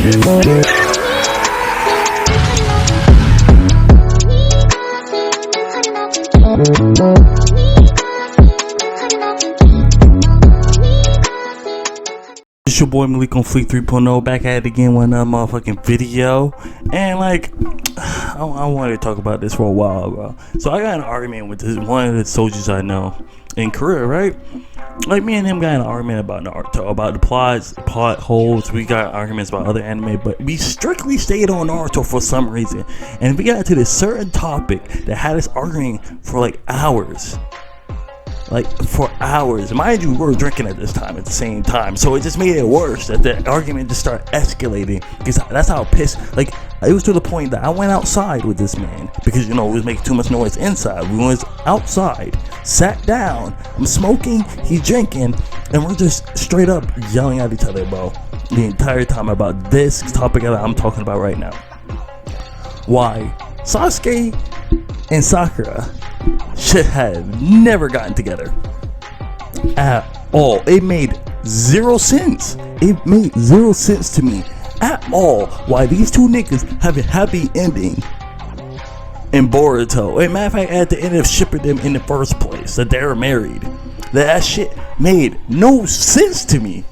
It's your boy Malik on Fleet 3.0 back at it again with another motherfucking video. And like, I wanted to talk about this for a while, bro. So I got in an argument with one of the soldiers I know in Korea, right? Like, me and him got in an argument about Naruto, about the plot holes. We got arguments about other anime, but we strictly stayed on Naruto for some reason. And we got into this certain topic that had us arguing for like hours. Like, for hours. Mind you, we were drinking at this time, at the same time. So it just made it worse that the argument just started escalating. Because that's how pissed. Like, it was to the point that I went outside with this man. Because, you know, we was making too much noise inside. We was outside, sat down. I'm smoking, he's drinking. And we're just straight up yelling at each other, bro. The entire time about this topic that I'm talking about right now. Why Sasuke and Sakura should have never gotten together at all. It made zero sense. It made zero sense to me at all why these two niggas have a happy ending in Boruto. And matter of fact, at the end of shipping them in the first place, that they were married. That shit made no sense to me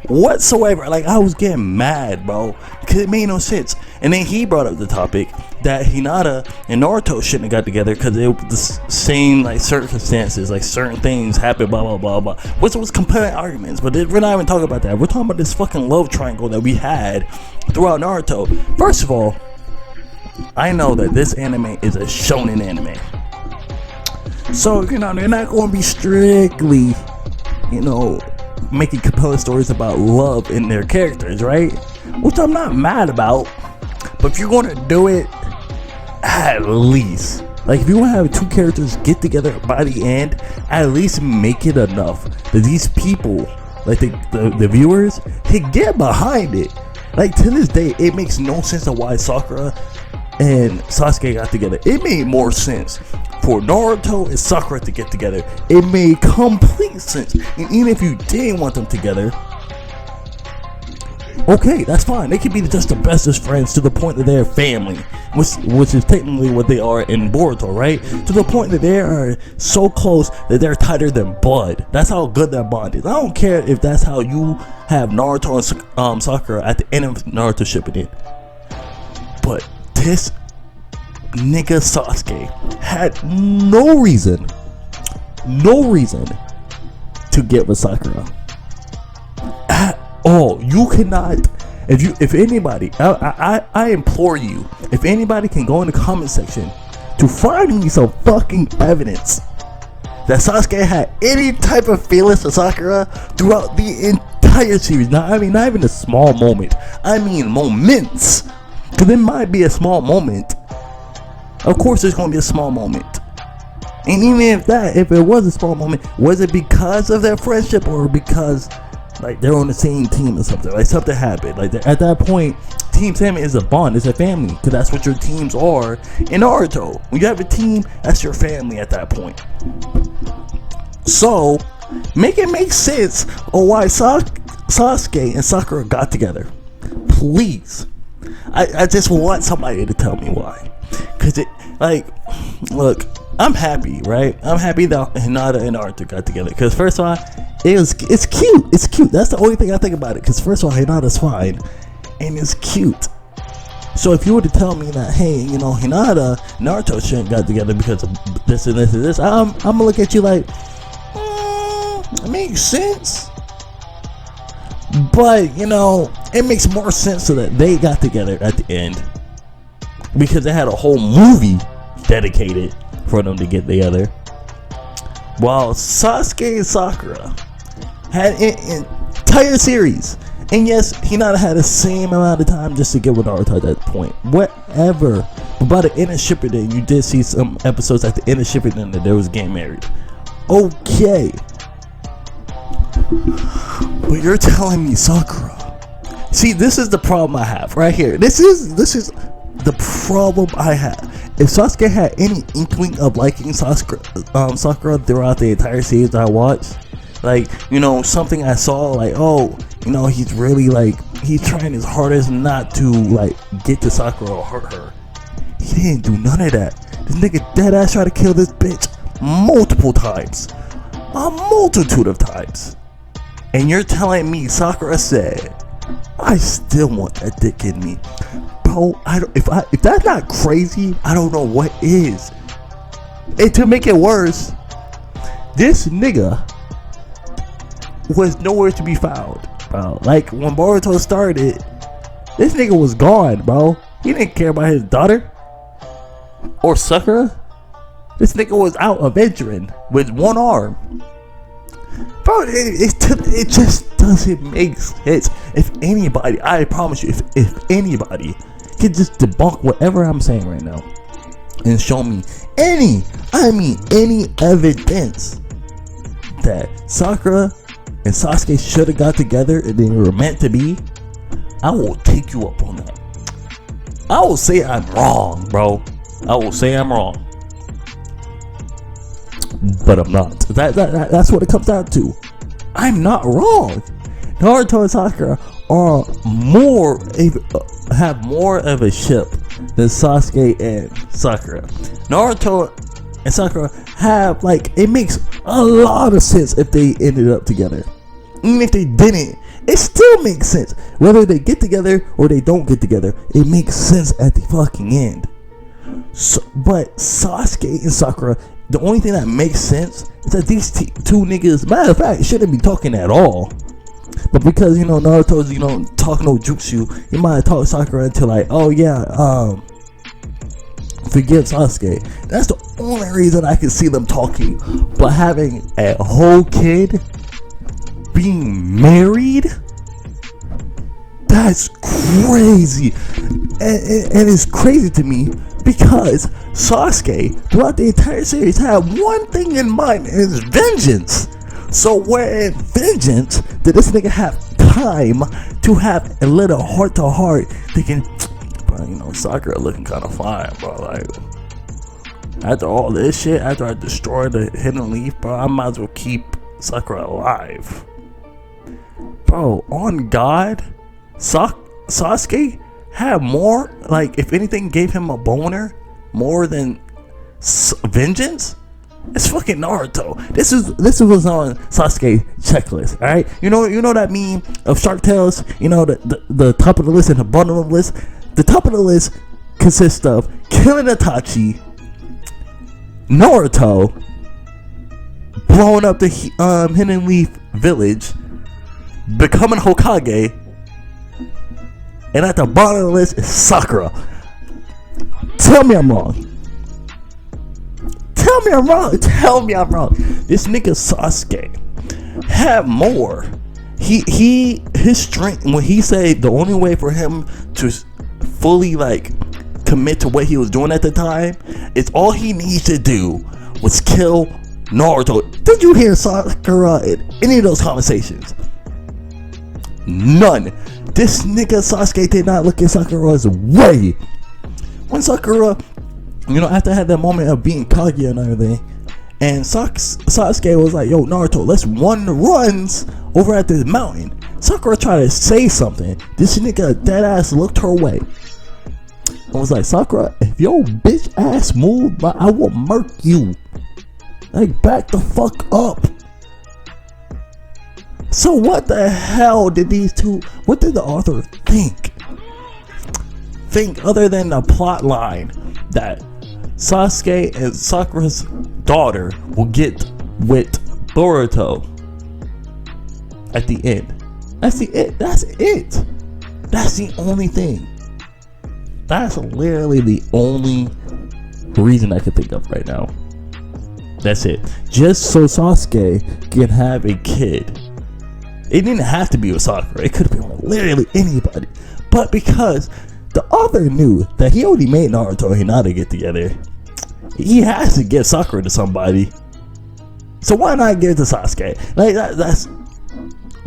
whatsoever. Like, I was getting mad, bro, because it made no sense. And then he brought up the topic that Hinata and Naruto shouldn't have got together because it was the same like circumstances, like certain things happened, blah blah blah blah, which was compelling arguments. But we're not even talking about that. We're talking about this fucking love triangle that we had throughout Naruto. First of all, I know that this anime is a shonen anime, so you know they're not going to be strictly, you know, making compelling stories about love in their characters, right? Which I'm not mad about. But if you're going to do it, at least, like, if you want to have two characters get together by the end, at least make it enough that these people, like the viewers, can get behind it. Like, to this day, it makes no sense of why Sakura and Sasuke got together. It made more sense for Naruto and Sakura to get together. It made complete sense. And even if you didn't want them together, okay, that's fine. They could be just the bestest friends to the point that they're family, which is technically what they are in Boruto, right? To the point that they are so close that they're tighter than blood. That's how good that bond is. I don't care if that's how you have Naruto and Sakura at the end of Naruto shipping it. But this nigga Sasuke had no reason to get with Sakura at all. You cannot. If anybody, I implore you, if anybody can go in the comment section to find me some fucking evidence that Sasuke had any type of feelings for Sakura throughout the entire series. Now, I mean, not even a small moment. I mean, moments. Because it might be a small moment. Of course, there's going to be a small moment. And even if it was a small moment, was it because of their friendship or because, like, they're on the same team or something? Like, something happened. Like, at that point, Team Salmon is a bond. It's a family. Because that's what your teams are in Naruto. When you have a team, that's your family at that point. So, make it make sense of why Sasuke and Sakura got together. Please. I just want somebody to tell me why. Because it, like, look, I'm happy, right? I'm happy that Hinata and Naruto got together. Because first of all, it's cute. It's cute. That's the only thing I think about it. Because first of all, Hinata's fine. And it's cute. So if you were to tell me that, hey, you know, Hinata, Naruto shouldn't got together because of this and this and this, I'm going to look at you like, it makes sense. But, you know, it makes more sense so that they got together at the end. Because they had a whole movie dedicated for them to get together. While Sasuke and Sakura had an entire series. And yes, Hinata had the same amount of time just to get with Naruto at that point. Whatever. But by the end of Shippuden, you did see some episodes at the end of Shippuden that they was getting married. Okay. But you're telling me Sakura. See, this is the problem I have right here. This is the problem I have. If Sasuke had any inkling of liking Sakura throughout the entire series that I watched, like, you know, something I saw, like, oh, you know, he's really like he's trying his hardest not to like get to Sakura or hurt her. He didn't do none of that. This nigga dead ass tried to kill this bitch multiple times, a multitude of times. And you're telling me Sakura said, "I still want that dick in me," bro? If that's not crazy, I don't know what is. And to make it worse, this nigga was nowhere to be found, bro. Like when Boruto started, this nigga was gone, bro. He didn't care about his daughter or Sakura. This nigga was out avenging with one arm, bro. It just doesn't make sense. If anybody, I promise you, if anybody could just debunk whatever I'm saying right now and show me any evidence that Sakura and Sasuke should have got together and they were meant to be, I will take you up on that. I will say I'm wrong, bro. I will say I'm wrong, but I'm not. That's what it comes down to. I'm not wrong. Naruto and Sakura are have more of a ship than Sasuke and Sakura. Naruto and Sakura have, like, it makes a lot of sense if they ended up together. Even if they didn't, it still makes sense. Whether they get together or they don't get together, it makes sense at the fucking end. So, but Sasuke and Sakura, the only thing that makes sense is that these two niggas, matter of fact, shouldn't be talking at all. But because, you know, Naruto's, you know, talk no jutsu, he might have talked Sakura into like, oh yeah, forgive Sasuke. That's the only reason I can see them talking. But having a whole kid being married, that's crazy. And it's crazy to me because Sasuke throughout the entire series had one thing in mind, and it's vengeance. So where in vengeance did this nigga have time to have a little heart to heart thinking, bro, you know, Sakura looking kind of fine, bro. Like, after all this shit, after I destroyed the hidden leaf, bro, I might as well keep Sakura alive. Bro, on God, Sasuke had more, like, if anything gave him a boner more than vengeance, it's fucking Naruto. This was on Sasuke checklist. All right, you know that meme of Shark Tales. You know the top of the list and the bottom of the list. The top of the list consists of killing Itachi, Naruto, blowing up the Hidden Leaf Village, becoming Hokage, and at the bottom of the list is Sakura. Tell me I'm wrong. Tell me I'm wrong. This nigga Sasuke had more. His strength, when he said the only way for him to fully like commit to what he was doing at the time is all he needs to do was kill Naruto. Did you hear Sakura in any of those conversations? None. This nigga Sasuke did not look at Sakura's way. When Sakura, you know, after I had that moment of being Kaguya and everything, and Sasuke was like, yo, Naruto, let's run the runs over at this mountain. Sakura tried to say something. This nigga dead ass looked her way and was like, Sakura, if your bitch ass move, I will murk you. Like, back the fuck up. So what the hell did what did the author think other than the plot line that Sasuke and Sakura's daughter will get with Boruto at the end? That's it. That's the only thing. That's literally the only reason I can think of right now. That's it. Just so Sasuke can have a kid. It didn't have to be with Sakura. It could have been with literally anybody. But because the author knew that he already made Naruto and Hinata get together, he has to give Sakura to somebody. So why not give it to Sasuke? Like, that's...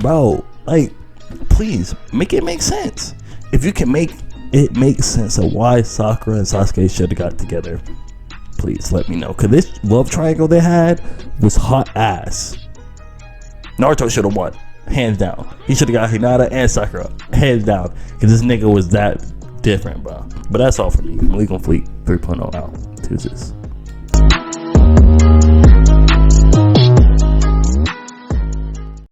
Bro, like, please, make it make sense. If you can make it make sense of why Sakura and Sasuke should have got together, please let me know. Because this love triangle they had was hot ass. Naruto should have won. hands down. He should have got Hinata and Sakura, hands down, because this nigga was that different, bro. But that's all for me. Malik on Fleet 3.0 out. Deuces.